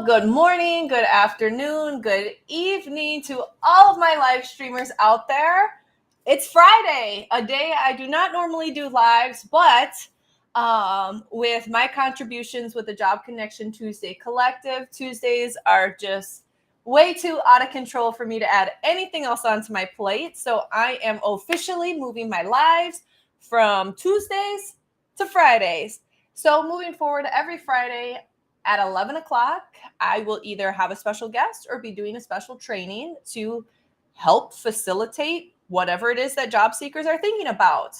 good morning, good afternoon, good evening to all of my live streamers out there. It's Friday, a day I do not normally do lives, but with my contributions with the Job Connection Tuesday Collective, Tuesdays are just way too out of control for me to add anything else onto my plate. So I am officially moving my lives from Tuesdays to Fridays. So moving forward, every Friday at 11 o'clock, I will either have a special guest or be doing a special training to help facilitate whatever it is that job seekers are thinking about.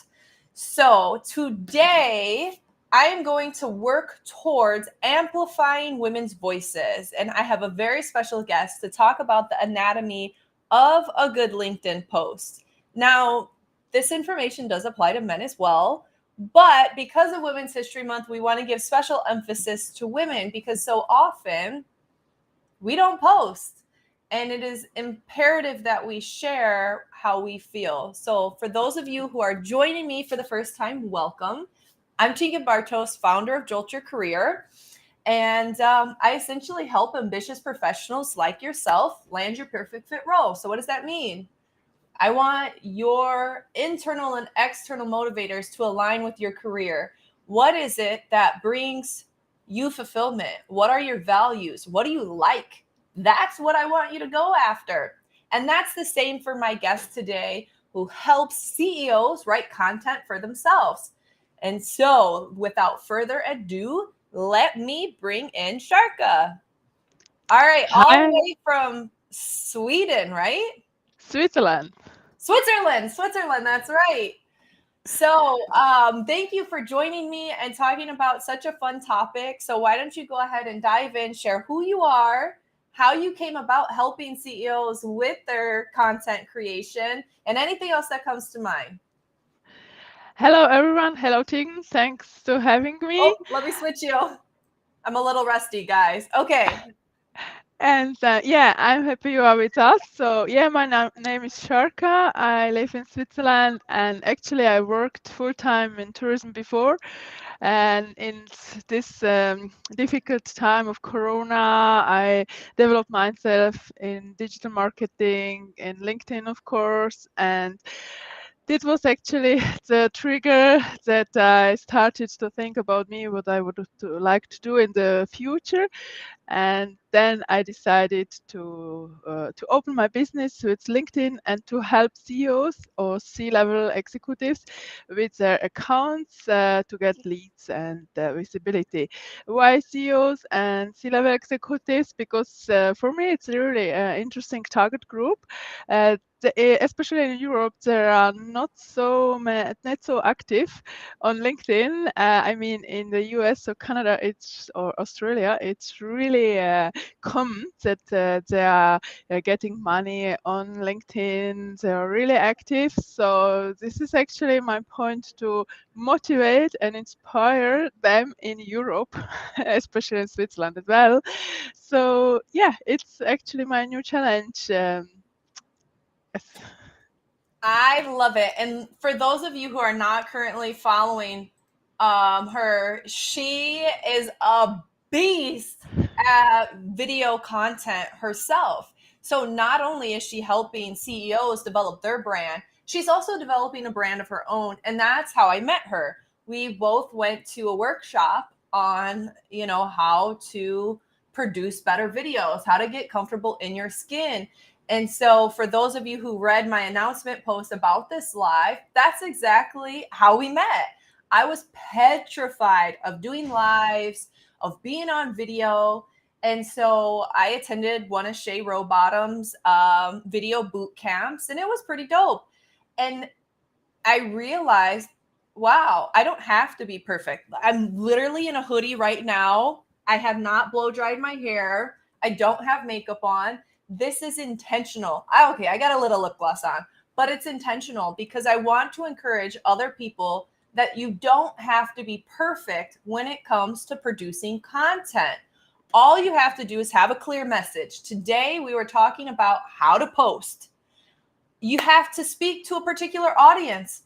So today, I am going to work towards amplifying women's voices. And I have a very special guest to talk about the anatomy of a good LinkedIn post. Now, this information does apply to men as well. But because of Women's History Month, we want to give special emphasis to women because so often we don't post. And it is imperative that we share how we feel. So for those of you who are joining me for the first time, welcome. I'm 𝐋𝐈𝐕𝐄𝐀𝐌, founder of Jolt Your Career. And I essentially help ambitious professionals like yourself land your perfect fit role. So what does that mean? I want your internal and external motivators to align with your career. What is it that brings you fulfillment? What are your values? What do you like? That's what I want you to go after. And that's the same for my guest today, who helps CEOs write content for themselves. And so without further ado, let me bring in Sarka. All right, all Hi, the way from Sweden, right? Switzerland. Switzerland, that's right. So thank you for joining me and talking about such a fun topic. So why don't you go ahead and dive in, share who you are, how you came about helping CEOs with their content creation, and anything else that comes to mind. Hello, everyone. Hello, Tegan. Thanks for having Oh, me. let me switch you. I'm a little rusty, guys. Okay. And yeah, I'm happy you are with us. So yeah, my name is Sarka. I live in Switzerland, and actually I worked full time in tourism before. And in this difficult time of Corona, I developed myself in digital marketing, in LinkedIn, of course, and this was actually the trigger that I started to think about me, what I would like to do in the future. And then I decided to open my business, so it's LinkedIn, and to help CEOs or C-level executives with their accounts to get leads and visibility. Why CEOs and C-level executives? Because for me, it's a really interesting target group. Especially in Europe, there are not so active on LinkedIn. I mean, in the US or Canada, or Australia, it's really common that they are getting money on LinkedIn. They are really active. So this is actually my point to motivate and inspire them in Europe, especially in Switzerland as well. So yeah, it's actually my new challenge. Yes. I love it. And for those of you who are not currently following her, she is a beast at video content herself. So not only is she helping CEOs develop their brand, she's also developing a brand of her own. And that's how I met her. We both went to a workshop on, how to produce better videos, how to get comfortable in your skin. And so for those of you who read my announcement post about this live, that's exactly how we met. I was petrified of doing lives, of being on video. And so I attended one of Shay Rowbottom's video boot camps, and it was pretty dope. And I realized, wow, I don't have to be perfect. I'm literally in a hoodie right now. I have not blow dried my hair. I don't have makeup on. This is intentional. I got a little lip gloss on, but it's intentional because I want to encourage other people that you don't have to be perfect when it comes to producing content. All you have to do is have a clear message. Today, we were talking about how to post. You have to speak to a particular audience.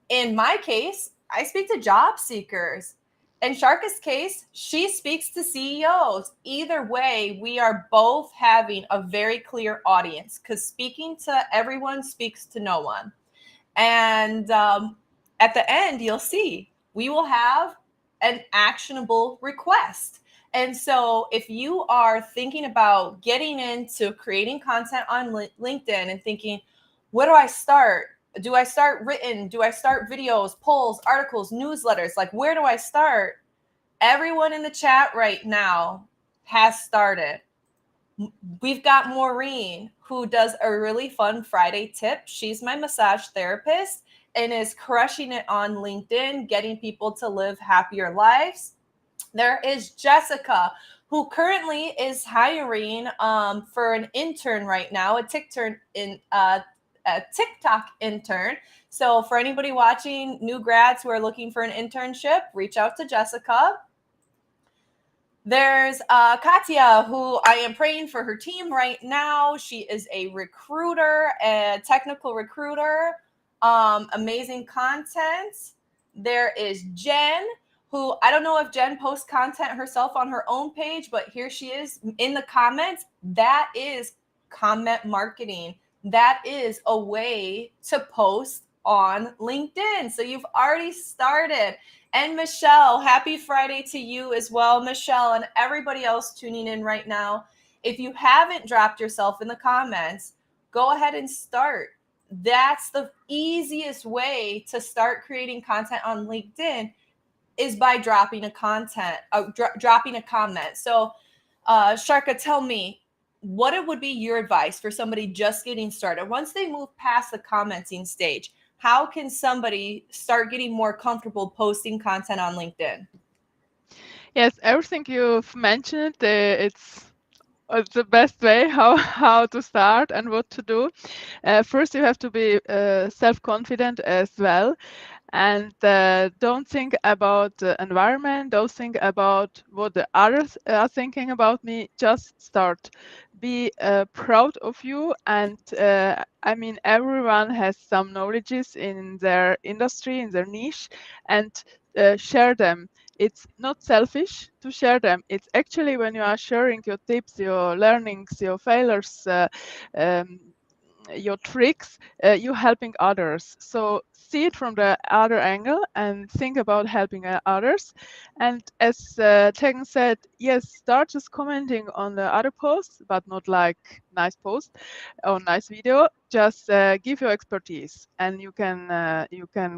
In my case, I speak to job seekers. in Sarka's case, she speaks to CEOs. Either way, we are both having a very clear audience, because speaking to everyone speaks to no one. And at the end, you'll see we will have an actionable request. And so if you are thinking about getting into creating content on LinkedIn and thinking, where do I start? Do I start written? Do I start videos, polls, articles, newsletters? Like, where do I start? Everyone in the chat right now has started. We've got Maureen, who does a really fun Friday tip. She's my massage therapist and is crushing it on LinkedIn, getting people to live happier lives. There is Jessica, who currently is hiring for an intern right now, a TikTok intern. So for anybody watching, new grads who are looking for an internship, reach out to Jessica. There's Katya, who I am praying for her team right now. She is a recruiter, a technical recruiter, amazing content. There is Jen, who I don't know if Jen posts content herself on her own page, but here she is in the comments. That is comment marketing. That is a way to post on LinkedIn. So you've already started. And Michelle, happy Friday to you as well, Michelle, and everybody else tuning in right now. If you haven't dropped yourself in the comments, go ahead and start. That's the easiest way to start creating content on LinkedIn, is by dropping a comment. So, Sarka, tell me, what it would be your advice for somebody just getting started once they move past the commenting stage? How can somebody start getting more comfortable posting content on LinkedIn? Yes, everything you've mentioned, it's the best way how to start and what to do. First, you have to be self-confident as well. And don't think about the environment, don't think about what the others are thinking about me, just start. Be proud of you. And I mean, everyone has some knowledges in their industry, in their niche, and share them. It's not selfish to share them. It's actually when you are sharing your tips, your learnings, your failures, your tricks, you're helping others. So see it from the other angle and think about helping others. And as Tegan said, yes, start just commenting on the other posts, but not like nice post or nice video. Just give your expertise, and you can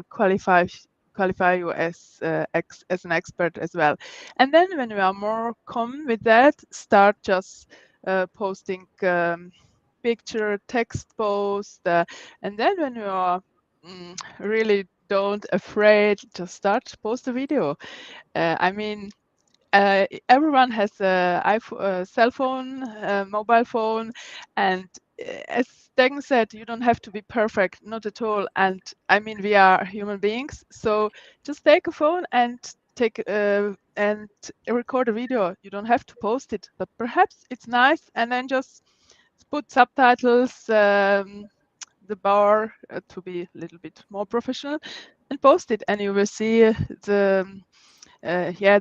qualify you as an expert as well. And then when you are more common with that, start just posting picture, text post, and then when you are really don't afraid, just start post a video. I mean, everyone has a cell phone, mobile phone, and as Stegan said, you don't have to be perfect, not at all. And I mean, we are human beings, so just take a phone and and record a video. You don't have to post it, but perhaps it's nice, and then just put subtitles, the bar to be a little bit more professional, and post it, and you will see the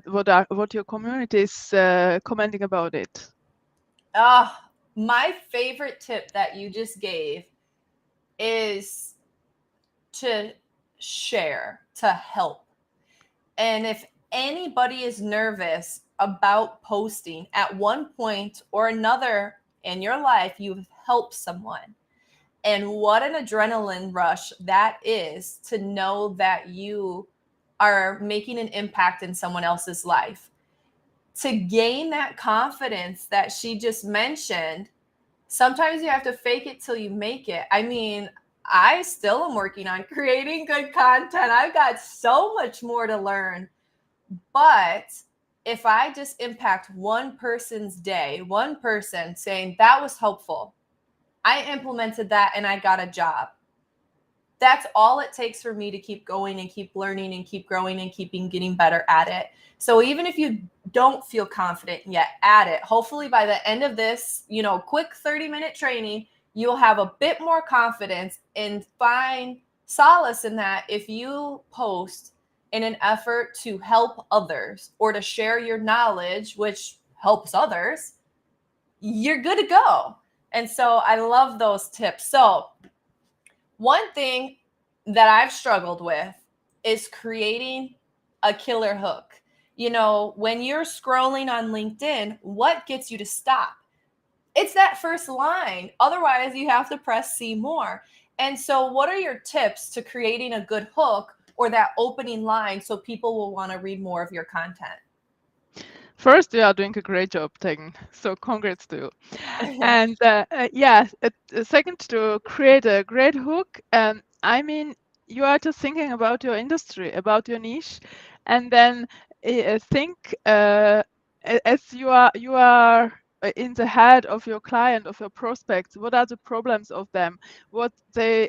what your community is commenting about it. My favorite tip that you just gave is to share, to help. And if anybody is nervous about posting, at one point or another in your life, you've helped someone. And what an adrenaline rush that is, to know that you are making an impact in someone else's life. To gain that confidence that she just mentioned, sometimes you have to fake it till you make it. I mean, I still am working on creating good content. I've got so much more to learn. But if I just impact one person's day, one person saying that was helpful, I implemented that and I got a job, that's all it takes for me to keep going and keep learning and keep growing and keeping getting better at it. So even if you don't feel confident yet, at it. Hopefully by the end of this, quick 30-minute training, you'll have a bit more confidence and find solace in that. If you post in an effort to help others or to share your knowledge, which helps others, you're good to go. And so I love those tips. So one thing that I've struggled with is creating a killer hook. You know, when you're scrolling on LinkedIn, what gets you to stop? It's that first line. Otherwise, you have to press see more. And so, what are your tips to creating a good hook or that opening line so people will want to read more of your content? First, you are doing a great job, Tegan. So congrats to you. And second, to create a great hook, I mean, you are just thinking about your industry, about your niche, and then think as you are in the head of your client, of your prospects. What are the problems of them? What they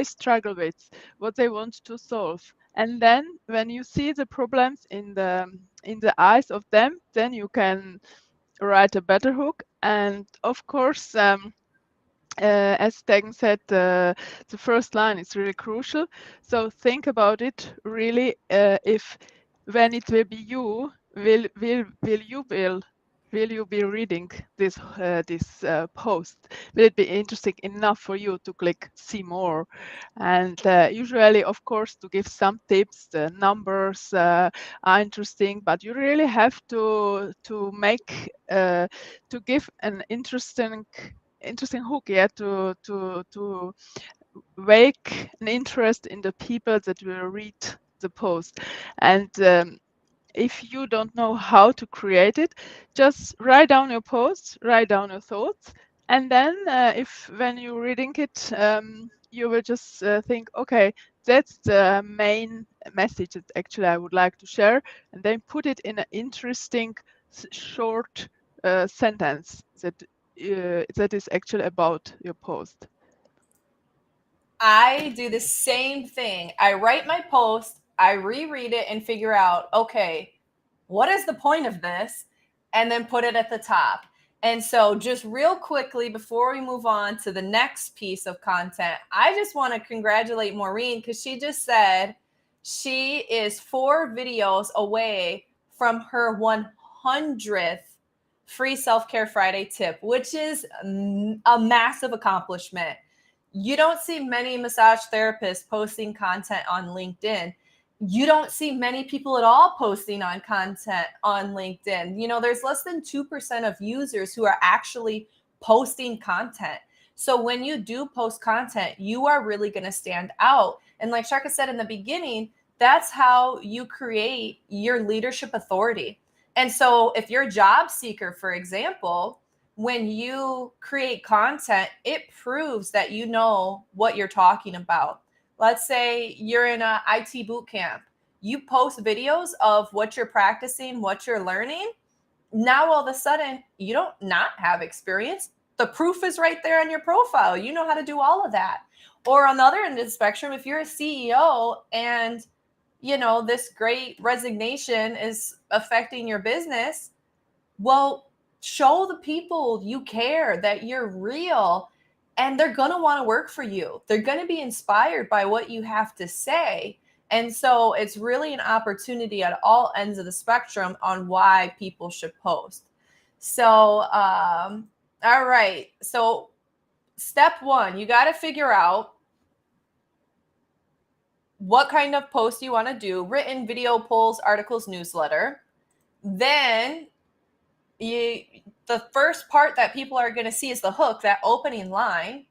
struggle with? What they want to solve? And then when you see the problems in the eyes of them, then you can write a better hook. And of course, as Tegan said, the first line is really crucial. So think about it really. If when it will be you, will you be reading this post? Will it be interesting enough for you to click see more? And usually, of course, to give some tips, the numbers are interesting, but you really have to make to give an interesting hook, yeah, to wake an interest in the people that will read the post. And if you don't know how to create it, just write down your posts, write down your thoughts, and then if when you're reading it, you will just think, okay, that's the main message that actually I would like to share, and then put it in an interesting short sentence that is actually about your post. I do the same thing. I write my post, I reread it and figure out, okay, what is the point of this? And then put it at the top. And so, just real quickly before we move on to the next piece of content, I just want to congratulate Maureen because she just said she is 4 videos away from her 100th free self care Friday tip, which is a massive accomplishment. You don't see many massage therapists posting content on LinkedIn. You don't see many people at all posting on content on LinkedIn. You know, there's less than 2% of users who are actually posting content. So when you do post content, you are really going to stand out. And like Sarka said in the beginning, that's how you create your leadership authority. And so if you're a job seeker, for example, when you create content, it proves that you know what you're talking about. Let's say you're in a IT boot camp. You post videos of what you're practicing, what you're learning. Now all of a sudden, you don't not have experience. The proof is right there on your profile. You know how to do all of that. Or on the other end of the spectrum, if you're a CEO and you know this great resignation is affecting your business, well, show the people you care that you're real, and they're going to want to work for you. They're going to be inspired by what you have to say. And so it's really an opportunity at all ends of the spectrum on why people should post. So, all right. So, step 1, you got to figure out what kind of post you want to do: written, video, polls, articles, newsletter. Then the first part that people are going to see is the hook, that opening line.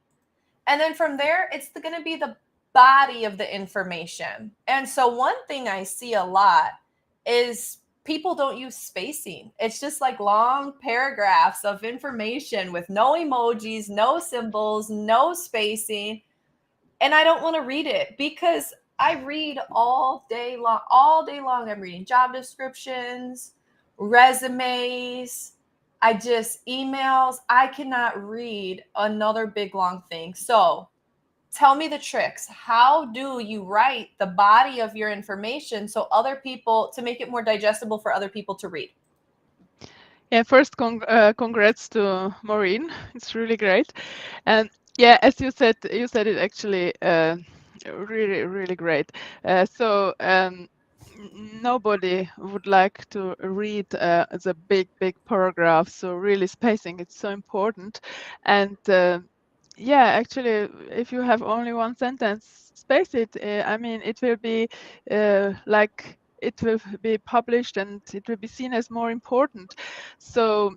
And then from there, it's going to be the body of the information. And so one thing I see a lot is people don't use spacing. It's just like long paragraphs of information with no emojis, no symbols, no spacing. And I don't want to read it because I read all day long. All day long, I'm reading job descriptions, resumes, emails. I cannot read another big long thing. So tell me the tricks. How do you write the body of your information so other people, to make it more digestible for other people to read? Yeah, first, congrats to Maureen. It's really great. And yeah, as you said it actually really, really great. So nobody would like to read the big paragraph. So really spacing it's so important. And yeah, actually, if you have only one sentence, space it. I mean, it will be like it will be published and it will be seen as more important. So,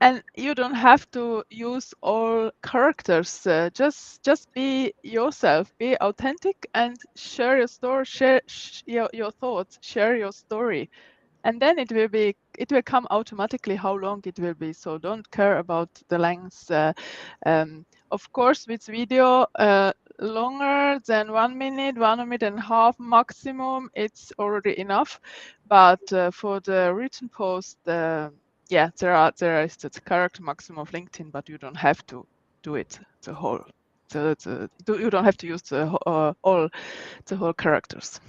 and you don't have to use all characters. Just be yourself, be authentic, and share your story, share your thoughts, share your story, and then it will come automatically how long it will be. So don't care about the length. Of course, with video, longer than 1 minute, 1 minute and a half maximum, it's already enough. But for the written post, yeah, there is the character maximum of LinkedIn, but you don't have to do it the whole. You don't have to use all the whole characters.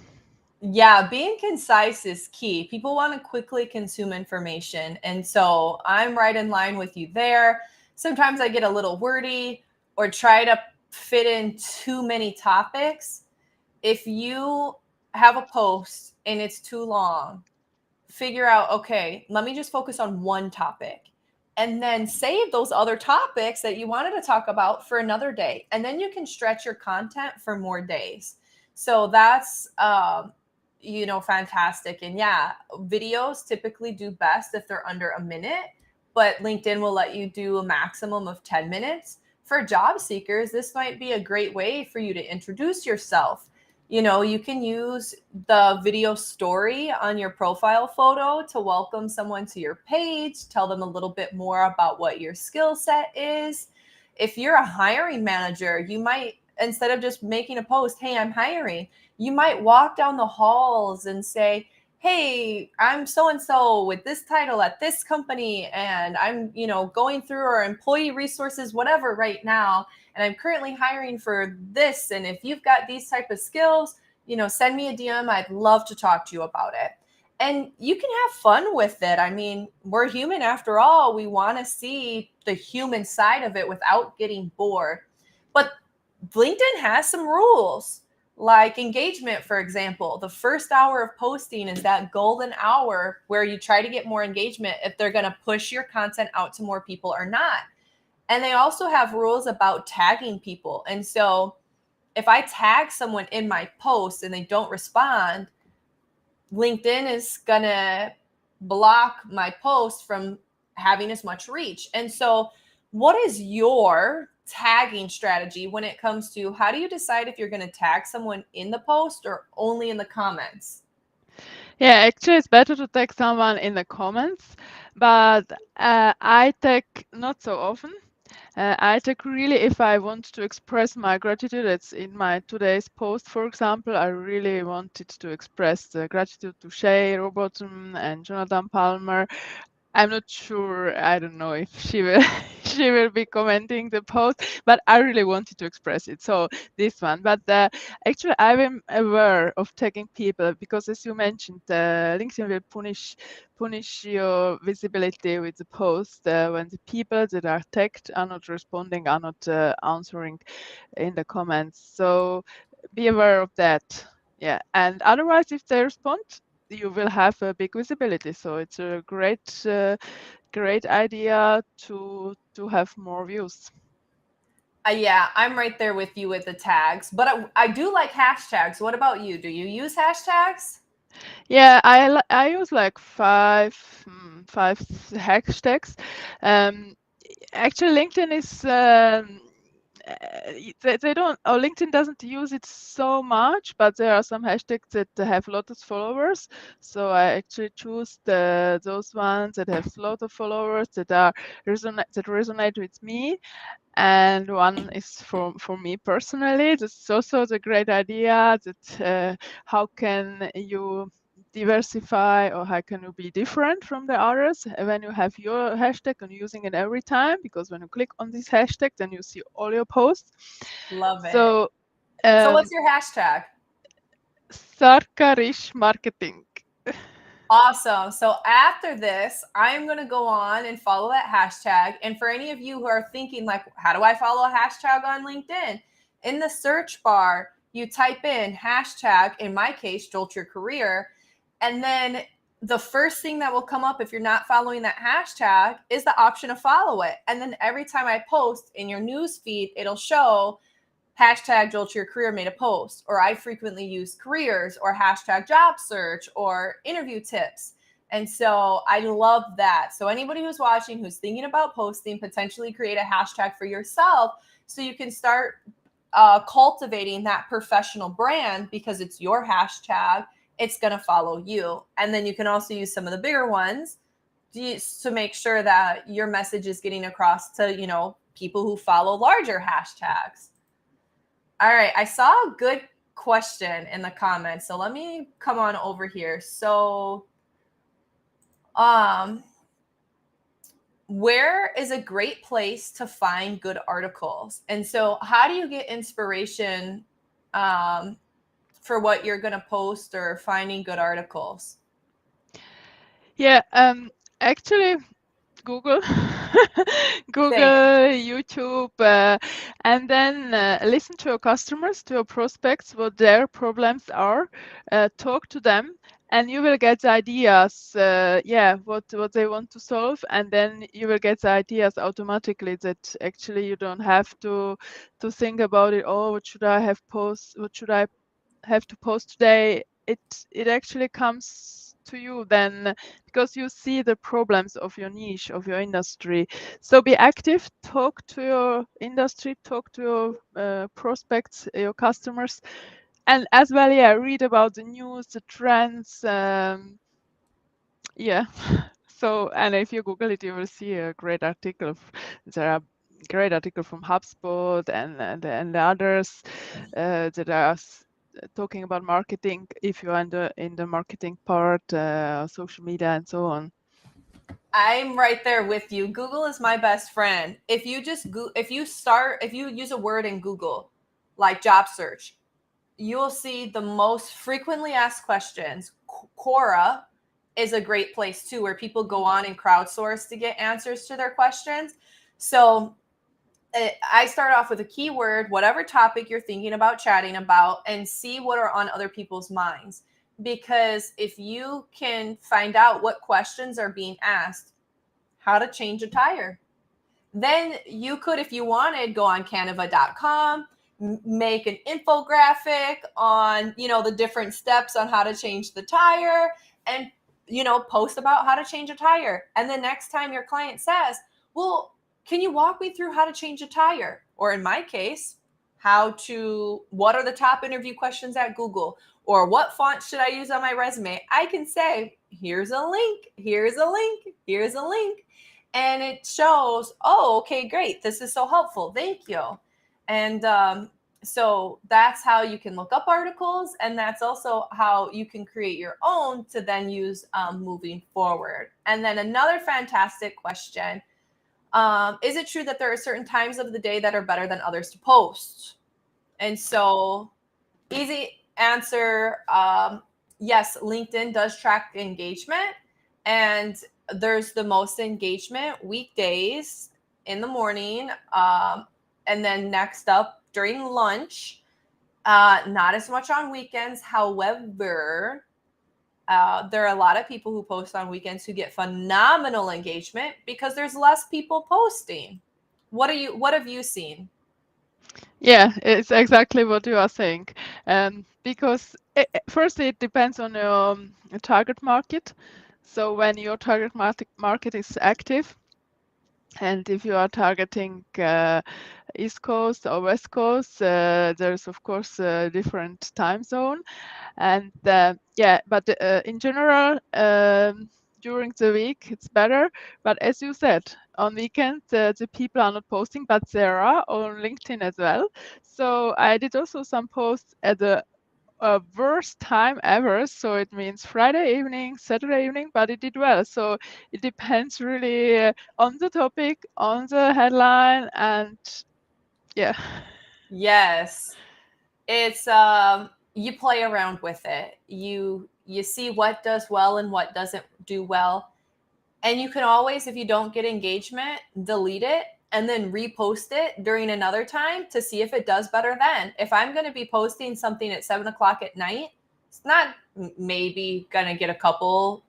Yeah, being concise is key. People want to quickly consume information. And so I'm right in line with you there. Sometimes I get a little wordy or try to fit in too many topics. If you have a post and it's too long, figure out, okay, let me just focus on one topic and then save those other topics that you wanted to talk about for another day. And then you can stretch your content for more days. So that's, fantastic. And yeah, videos typically do best if they're under a minute, but LinkedIn will let you do a maximum of 10 minutes. For job seekers, this might be a great way for you to introduce yourself. You can use the video story on your profile photo to welcome someone to your page, tell them a little bit more about what your skill set is. If you're a hiring manager, you might, instead of just making a post, hey, I'm hiring, you might walk down the halls and say, hey, I'm so and so with this title at this company, and I'm, going through our employee resources, whatever, right now, and I'm currently hiring for this. And if you've got these type of skills, send me a DM. I'd love to talk to you about it. And you can have fun with it. I mean, we're human after all. We want to see the human side of it without getting bored. But LinkedIn has some rules, like engagement, for example. The first hour of posting is that golden hour where you try to get more engagement if they're going to push your content out to more people or not. And they also have rules about tagging people. And so if I tag someone in my post and they don't respond, LinkedIn is going to block my post from having as much reach. And so, what is your tagging strategy when it comes to how do you decide if you're going to tag someone in the post or only in the comments? Yeah, actually, it's better to tag someone in the comments, but I tag not so often. I tag really if I want to express my gratitude. It's in my today's post, for example. I really wanted to express the gratitude to Shay Robotham and Jonathan Palmer. I'm not sure. I don't know if she will she will be commenting the post, but I really wanted to express it. So this one. But actually, I'm aware of tagging people because, as you mentioned, LinkedIn will punish your visibility with the post when the people that are tagged are not responding, are not answering in the comments. So be aware of that. Yeah, and otherwise, if they respond, you will have a big visibility. So it's a great idea to have more views. Yeah, I'm right there with you with the tags, but I do like hashtags. What about you? Do you use hashtags? Yeah, I use like five hashtags. Actually, LinkedIn is they don't, or LinkedIn doesn't use it so much, but there are some hashtags that have lots of followers. So I actually choose those ones that have a lot of followers that resonate with me. And one is for me personally. This is also the great idea that how can you diversify, or how can you be different from the others when you have your hashtag and using it every time, because when you click on this hashtag then you see all your posts. Love it. So So what's your hashtag? Sarka Risch marketing. Awesome. So after this, I'm going to go on and follow that hashtag. And for any of you who are thinking, like, how do I follow a hashtag on LinkedIn? In the search bar, you type in hashtag, in my case, Jolt Your Career. And then the first thing that will come up if you're not following that hashtag is the option to follow it. And then every time I post in your news feed, it'll show hashtag Jolt Your Career made a post, or I frequently use careers, or hashtag job search, or interview tips. And so I love that. So anybody who's watching, who's thinking about posting, potentially create a hashtag for yourself so you can start cultivating that professional brand, because it's your hashtag. It's going to follow you. And then you can also use some of the bigger ones to make sure that your message is getting across to, you know, people who follow larger hashtags. All right. I saw a good question in the comments. So let me come on over here. So, where is a great place to find good articles? And so how do you get inspiration for what you're going to post or finding good articles? Yeah, actually, Google, Google, YouTube, and then listen to your customers, to your prospects, what their problems are. Talk to them, and you will get the ideas. What they want to solve, and then you will get the ideas automatically. That actually you don't have to think about it. Oh, what should I have post? What should I have to post today? It actually comes to you then, because you see the problems of your niche, of your industry. So be active, talk to your industry, talk to your prospects, your customers, and as well, read about the news, the trends. So, and if you Google it, you will see a great article. There are great articles from HubSpot and the others that are talking about marketing, if you're in the marketing part, social media and so on. I'm right there with you. Google is my best friend. If you use a word in Google, like job search, you'll see the most frequently asked questions. Quora is a great place too, where people go on and crowdsource to get answers to their questions. So I start off with a keyword, whatever topic you're thinking about chatting about, and see what are on other people's minds. Because if you can find out what questions are being asked, how to change a tire, then you could, if you wanted, go on Canva.com, make an infographic on, you know, the different steps on how to change the tire, and, you know, post about how to change a tire. And the next time your client says, well, can you walk me through how to change a tire? Or in my case, what are the top interview questions at Google? Or what font should I use on my resume? I can say, here's a link, here's a link, here's a link. And it shows, oh, okay, great. This is so helpful. Thank you. And so that's how you can look up articles. And that's also how you can create your own to then use moving forward. And then another fantastic question. Is it true that there are certain times of the day that are better than others to post? And so, easy answer, yes, LinkedIn does track engagement, and there's the most engagement weekdays in the morning, and then next up during lunch. Not as much on weekends. However, there are a lot of people who post on weekends who get phenomenal engagement because there's less people posting. What have you seen? Yeah, it's exactly what you are saying. Because firstly, it depends on your target market. So when your target market is active, and if you are targeting East Coast or West Coast, there's of course a different time zone. And but in general, during the week it's better. But as you said, on weekends the people are not posting, but there are on LinkedIn as well. So I did also some posts at the worst time ever. So it means Friday evening, Saturday evening, but it did well. So it depends really on the topic, on the headline, and yeah. Yes. It's you play around with it. You see what does well and what doesn't do well. And you can always, if you don't get engagement, delete it and then repost it during another time to see if it does better then. If I'm going to be posting something at 7 o'clock at night, it's not maybe going to get a couple,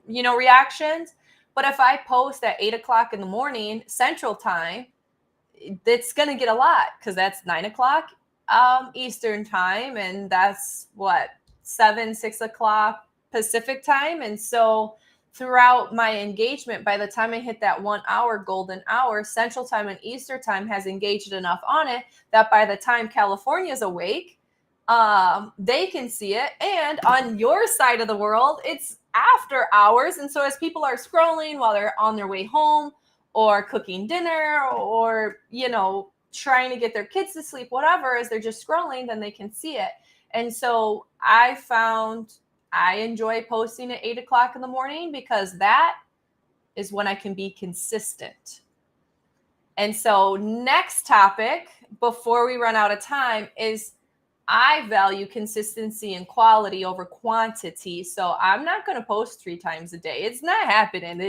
reactions. But if I post at 8 o'clock in the morning Central Time, it's going to get a lot because that's 9 o'clock Eastern Time. And that's what, 6 o'clock Pacific Time. And so throughout my engagement, by the time I hit that 1 hour golden hour, Central Time and Eastern Time has engaged enough on it that by the time California's awake, they can see it. And on your side of the world, it's after hours. And so as people are scrolling while they're on their way home or cooking dinner or, trying to get their kids to sleep, whatever, as they're just scrolling, then they can see it. And so I found I enjoy posting at 8 o'clock in the morning because that is when I can be consistent. And so next topic before we run out of time is I value consistency and quality over quantity. So I'm not going to post 3 times a day. It's not happening.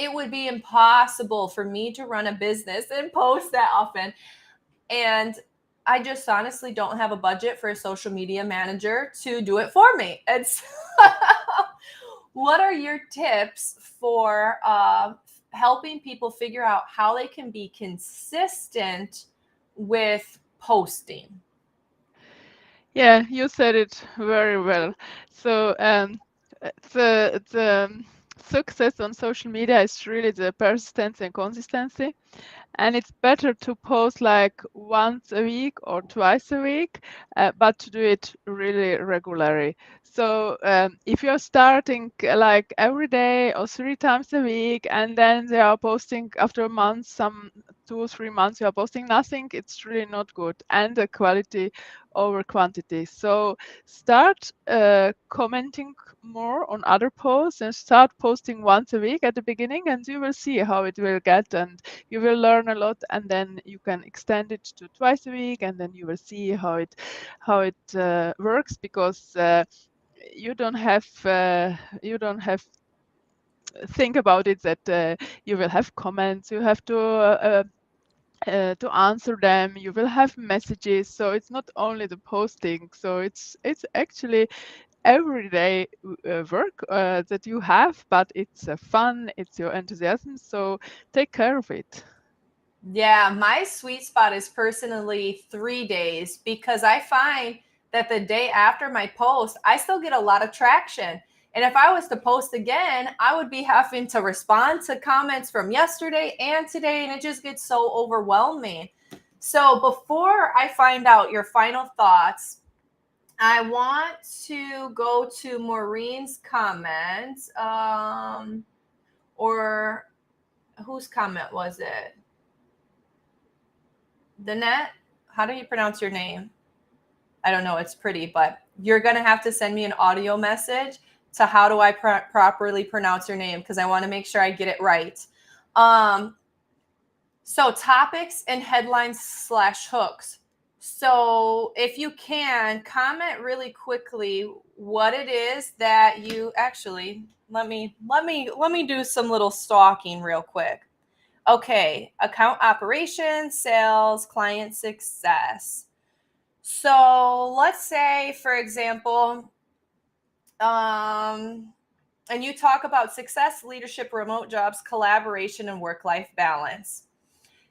It would be impossible for me to run a business and post that often. And I just honestly don't have a budget for a social media manager to do it for me. It's what are your tips for helping people figure out how they can be consistent with posting? Yeah, you said it very well. So the success on social media is really the persistence and consistency. And it's better to post like once a week or twice a week, but to do it really regularly. So if you're starting like every day or 3 times a week, and then they are posting after a month, some 2 or 3 months, you are posting nothing, it's really not good. And the quality over quantity. So start commenting more on other posts and start posting once a week at the beginning, and you will see how it will get, and you will learn a lot, and then you can extend it to twice a week, and then you will see how it works, because you don't have think about it that you will have comments, you have to answer them, you will have messages. So it's not only the posting, so it's actually everyday work that you have, but it's fun, it's your enthusiasm, so take care of it. Yeah, my sweet spot is personally 3 days, because I find that the day after my post, I still get a lot of traction. And if I was to post again, I would be having to respond to comments from yesterday and today, and it just gets so overwhelming. So before I find out your final thoughts, I want to go to Maureen's comments. Or whose comment was it? Danette, how do you pronounce your name? I don't know. It's pretty, but you're going to have to send me an audio message to how do I properly pronounce your name, because I want to make sure I get it right. So topics and headlines / hooks. So if you can comment really quickly what it is that you actually let me do some little stalking real quick. Okay, account operations, sales, client success. So let's say, for example, and you talk about success, leadership, remote jobs, collaboration, and work-life balance.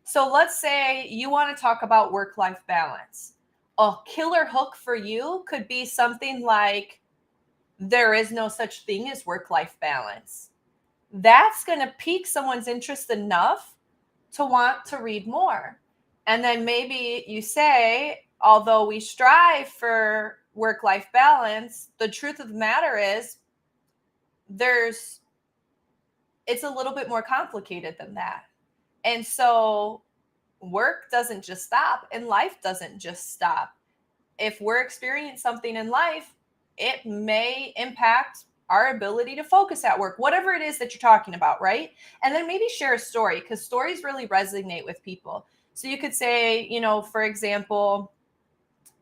So let's say you want to talk about work-life balance. A killer hook for you could be something like, there is no such thing as work-life balance. That's going to pique someone's interest enough to want to read more. And then maybe you say, although we strive for work-life balance, the truth of the matter is it's a little bit more complicated than that. And so work doesn't just stop, and life doesn't just stop. If we're experiencing something in life, it may impact our ability to focus at work, whatever it is that you're talking about, right? And then maybe share a story, because stories really resonate with people. So you could say, for example,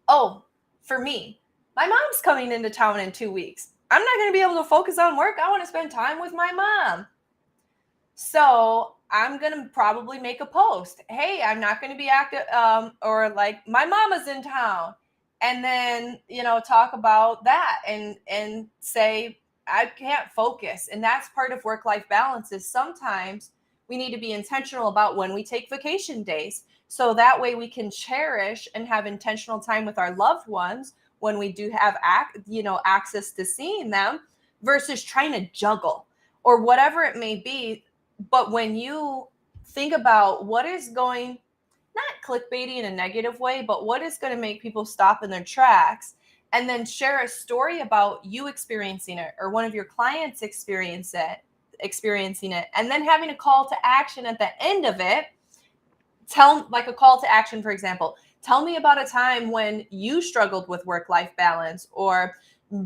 oh, for me, my mom's coming into town in 2 weeks. I'm not going to be able to focus on work. I want to spend time with my mom. So I'm going to probably make a post. Hey, I'm not going to be active, or like, my mama's in town. and then, talk about that and say, I can't focus. And that's part of work-life balance, is sometimes we need to be intentional about when we take vacation days. So that way we can cherish and have intentional time with our loved ones when we do have access to seeing them, versus trying to juggle or whatever it may be. But when you think about what is going, not clickbaity in a negative way, but what is going to make people stop in their tracks, and then share a story about you experiencing it or one of your clients experiencing it, and then having a call to action at the end of it. Like a call to action, for example, tell me about a time when you struggled with work-life balance, or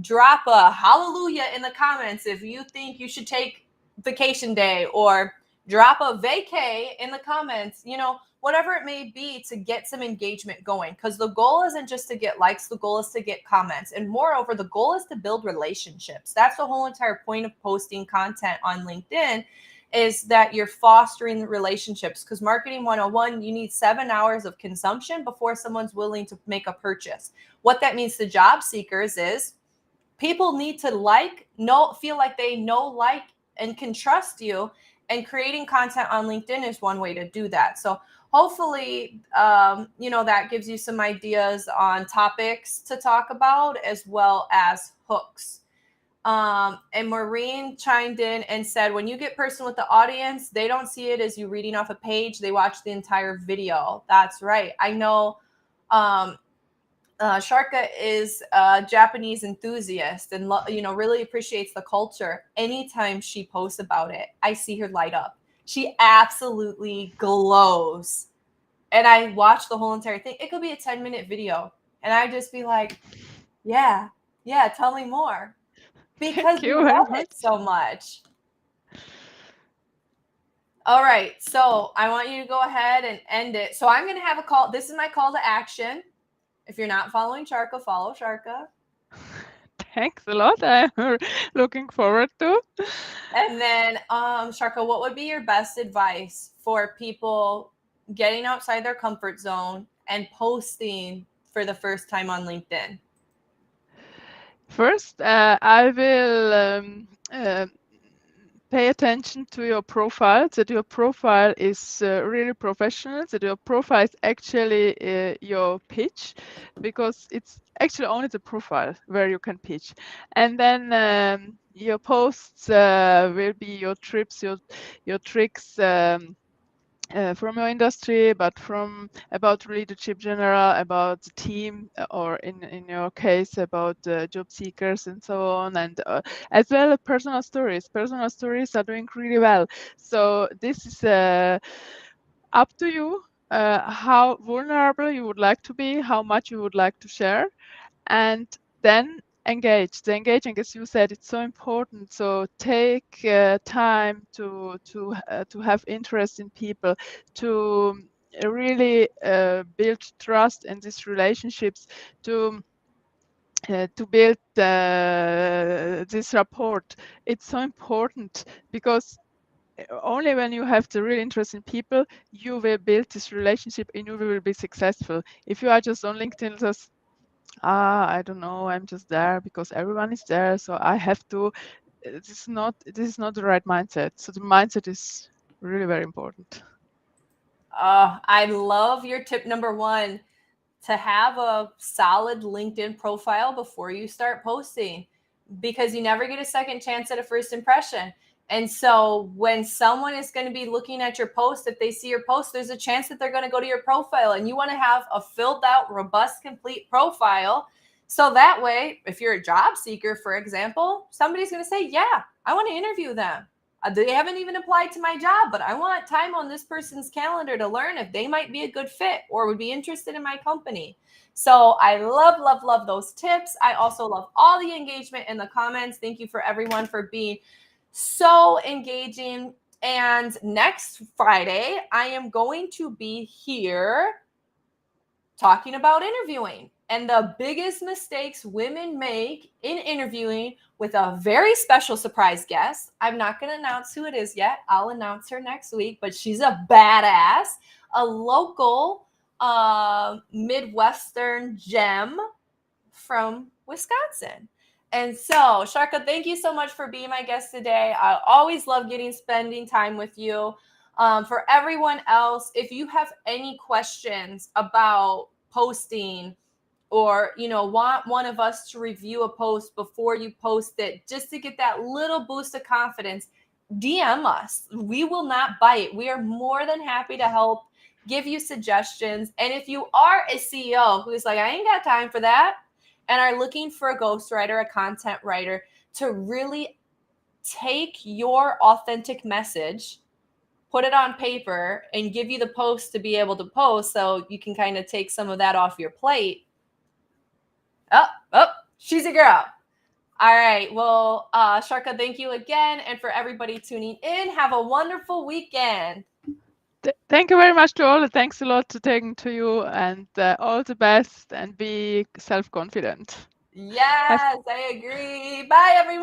drop a hallelujah in the comments if you think you should take vacation day, or drop a vacay in the comments, whatever it may be, to get some engagement going. Because the goal isn't just to get likes, the goal is to get comments. And moreover, the goal is to build relationships. That's the whole entire point of posting content on LinkedIn, is that you're fostering relationships. Because marketing 101, you need 7 hours of consumption before someone's willing to make a purchase. What that means to job seekers is people need to feel like they know, like, and can trust you. And creating content on LinkedIn is one way to do that. So hopefully, that gives you some ideas on topics to talk about, as well as hooks. And Maureen chimed in and said, when you get personal with the audience, they don't see it as you reading off a page. They watch the entire video. That's right. I know. Sarka is a Japanese enthusiast and really appreciates the culture. Anytime she posts about it, I see her light up. She absolutely glows. And I watch the whole entire thing. It could be a 10-minute video. And I just be like, yeah, tell me more. Because we love it so much. All right. So I want you to go ahead and end it. So I'm going to have a call. This is my call to action. If you're not following Sarka, follow Sarka. Thanks a lot. I'm looking forward to. And then, Sarka, what would be your best advice for people getting outside their comfort zone and posting for the first time on LinkedIn? First, I will pay attention to your profile, that your profile is really professional, that your profile is actually your pitch, because it's actually only the profile where you can pitch. And then your posts will be your tips, your tricks from your industry, but about leadership general, about the team, or in your case about job seekers and so on, and as well personal stories. Personal stories are doing really well. So this is up to you, how vulnerable you would like to be, how much you would like to share, and then engage. The engaging, as you said, it's so important. So take time to have interest in people, to really build trust in these relationships, to build this rapport. It's so important, because only when you have the real interest in people, you will build this relationship and you will be successful. If you are just on LinkedIn, just I don't know, I'm just there because everyone is there, so I have to. This is not the right mindset. So the mindset is really very important. I love your tip number 1, to have a solid LinkedIn profile before you start posting, because you never get a second chance at a first impression. And so when someone is going to be looking at your post, if they see your post, there's a chance that they're going to go to your profile, and you want to have a filled out, robust, complete profile. So that way, if you're a job seeker, for example, somebody's going to say, yeah, I want to interview them. They haven't even applied to my job, but I want time on this person's calendar to learn if they might be a good fit or would be interested in my company. So I love, love, love those tips. I also love all the engagement in the comments. Thank you for everyone for being so engaging. And next Friday, I am going to be here talking about interviewing and the biggest mistakes women make in interviewing, with a very special surprise guest. I'm not going to announce who it is yet. I'll announce her next week, but she's a badass, a local Midwestern gem. from Wisconsin. And so, Sarka, thank you so much for being my guest today. I always love spending time with you. For everyone else, if you have any questions about posting, or want one of us to review a post before you post it, just to get that little boost of confidence, DM us. We will not bite. We are more than happy to help, give you suggestions. And if you are a CEO who's like, I ain't got time for that, and are looking for a ghostwriter, a content writer to really take your authentic message, put it on paper, and give you the post to be able to post, so you can kind of take some of that off your plate. Oh, she's a girl. All right. Well, Sarka, thank you again. And for everybody tuning in, have a wonderful weekend. Thank you very much to all. Thanks a lot to taking to you, and all the best, and be self-confident. Yes, I agree. Bye, everyone.